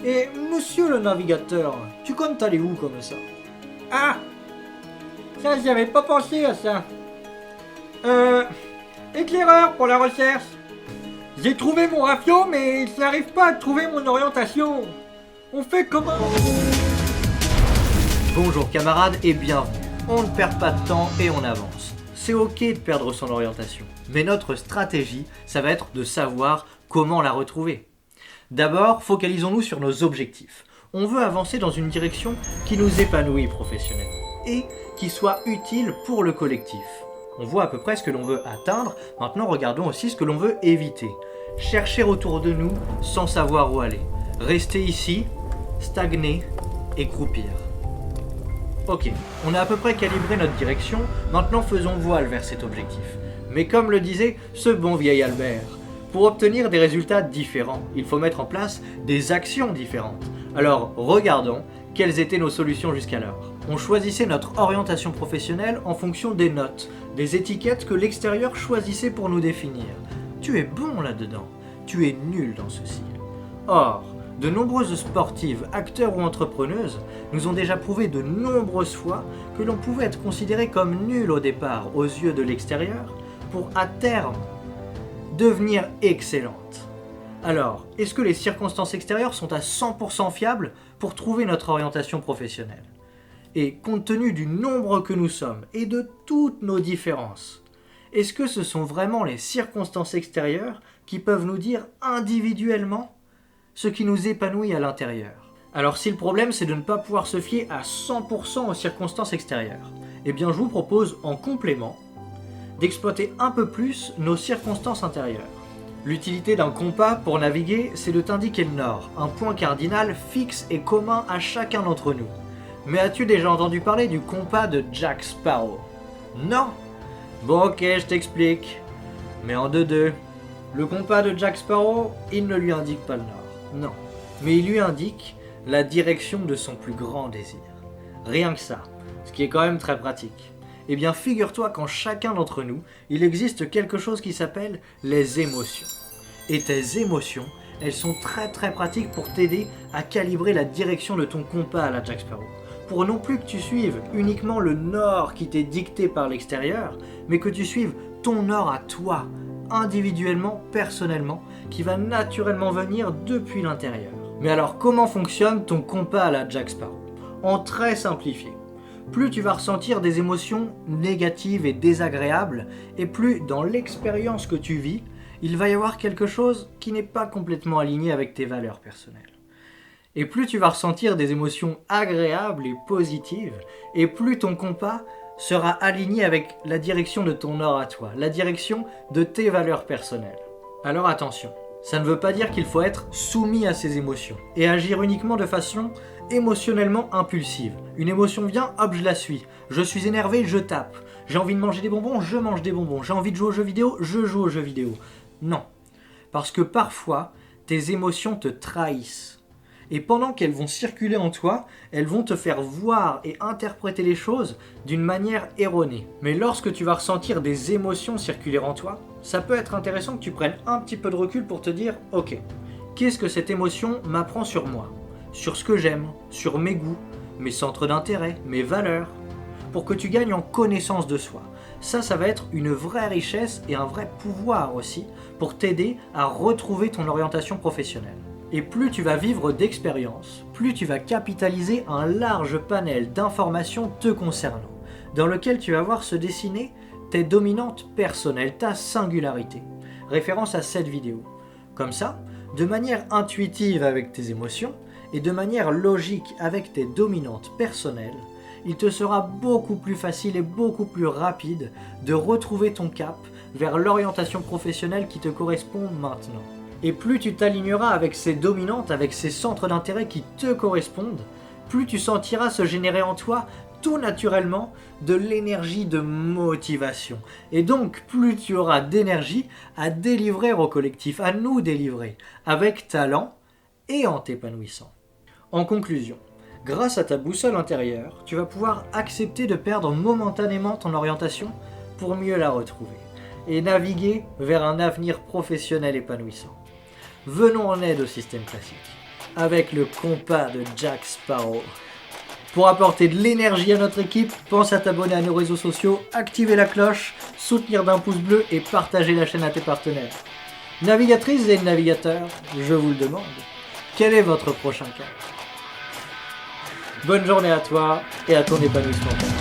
Et monsieur le navigateur, tu comptes aller où comme ça? Ah, ça j'avais pas pensé à ça. Éclaireur pour la recherche. J'ai trouvé mon rafio mais je n'arrive pas à trouver mon orientation. On fait comment? Bonjour camarades et bienvenue. On ne perd pas de temps et on avance. C'est ok de perdre son orientation, mais notre stratégie, ça va être de savoir comment la retrouver. D'abord, focalisons-nous sur nos objectifs. On veut avancer dans une direction qui nous épanouit professionnellement et qui soit utile pour le collectif. On voit à peu près ce que l'on veut atteindre, maintenant regardons aussi ce que l'on veut éviter. Chercher autour de nous sans savoir où aller. Rester ici, stagner et croupir. Ok, on a à peu près calibré notre direction, maintenant faisons voile vers cet objectif. Mais comme le disait ce bon vieil Albert, pour obtenir des résultats différents, il faut mettre en place des actions différentes. Alors regardons quelles étaient nos solutions jusqu'alors. On choisissait notre orientation professionnelle en fonction des notes, des étiquettes que l'extérieur choisissait pour nous définir. Tu es bon là-dedans, tu es nul dans ceci. Or, de nombreuses sportives, acteurs ou entrepreneuses nous ont déjà prouvé de nombreuses fois que l'on pouvait être considéré comme nul au départ aux yeux de l'extérieur pour à terme devenir excellente. Alors, est-ce que les circonstances extérieures sont à 100% fiables pour trouver notre orientation professionnelle? Et compte tenu du nombre que nous sommes et de toutes nos différences, est-ce que ce sont vraiment les circonstances extérieures qui peuvent nous dire individuellement ce qui nous épanouit à l'intérieur? Alors si le problème c'est de ne pas pouvoir se fier à 100% aux circonstances extérieures, eh bien je vous propose en complément d'exploiter un peu plus nos circonstances intérieures. L'utilité d'un compas pour naviguer, c'est de t'indiquer le nord, un point cardinal fixe et commun à chacun d'entre nous. Mais as-tu déjà entendu parler du compas de Jack Sparrow? Non? Bon ok, je t'explique. Mais en 2-2. Le compas de Jack Sparrow, il ne lui indique pas le nord. Non. Mais il lui indique la direction de son plus grand désir. Rien que ça. Ce qui est quand même très pratique. Eh bien, figure-toi qu'en chacun d'entre nous, il existe quelque chose qui s'appelle les émotions. Et tes émotions, elles sont très très pratiques pour t'aider à calibrer la direction de ton compas à la Jack Sparrow. Pour non plus que tu suives uniquement le nord qui t'est dicté par l'extérieur, mais que tu suives ton nord à toi, individuellement, personnellement, qui va naturellement venir depuis l'intérieur. Mais alors, comment fonctionne ton compas à la Jack Sparrow? En très simplifié. Plus tu vas ressentir des émotions négatives et désagréables, et plus dans l'expérience que tu vis, il va y avoir quelque chose qui n'est pas complètement aligné avec tes valeurs personnelles. Et plus tu vas ressentir des émotions agréables et positives, et plus ton compas sera aligné avec la direction de ton nord à toi, la direction de tes valeurs personnelles. Alors attention, ça ne veut pas dire qu'il faut être soumis à ces émotions, et agir uniquement de façon émotionnellement impulsive. Une émotion vient, hop, je la suis. Je suis énervé, je tape. J'ai envie de manger des bonbons, je mange des bonbons. J'ai envie de jouer aux jeux vidéo, je joue aux jeux vidéo. Non. Parce que parfois, tes émotions te trahissent. Et pendant qu'elles vont circuler en toi, elles vont te faire voir et interpréter les choses d'une manière erronée. Mais lorsque tu vas ressentir des émotions circuler en toi, ça peut être intéressant que tu prennes un petit peu de recul pour te dire « Ok, qu'est-ce que cette émotion m'apprend sur moi ? Sur ce que j'aime, sur mes goûts, mes centres d'intérêt, mes valeurs, pour que tu gagnes en connaissance de soi. Ça va être une vraie richesse et un vrai pouvoir aussi pour t'aider à retrouver ton orientation professionnelle. Et plus tu vas vivre d'expériences, plus tu vas capitaliser un large panel d'informations te concernant, dans lequel tu vas voir se dessiner tes dominantes personnelles, ta singularité. Référence à cette vidéo. Comme ça, de manière intuitive avec tes émotions, et de manière logique avec tes dominantes personnelles, il te sera beaucoup plus facile et beaucoup plus rapide de retrouver ton cap vers l'orientation professionnelle qui te correspond maintenant. Et plus tu t'aligneras avec ces dominantes, avec ces centres d'intérêt qui te correspondent, plus tu sentiras se générer en toi tout naturellement de l'énergie de motivation. Et donc plus tu auras d'énergie à délivrer au collectif, à nous délivrer, avec talent et en t'épanouissant. En conclusion, grâce à ta boussole intérieure, tu vas pouvoir accepter de perdre momentanément ton orientation pour mieux la retrouver et naviguer vers un avenir professionnel épanouissant. Venons en aide au système classique. avec le compas de Jack Sparrow. Pour apporter de l'énergie à notre équipe, pense à t'abonner à nos réseaux sociaux, activer la cloche, soutenir d'un pouce bleu et partager la chaîne à tes partenaires. Navigatrices et navigateurs, je vous le demande, quel est votre prochain cap? Bonne journée à toi et à ton épanouissement.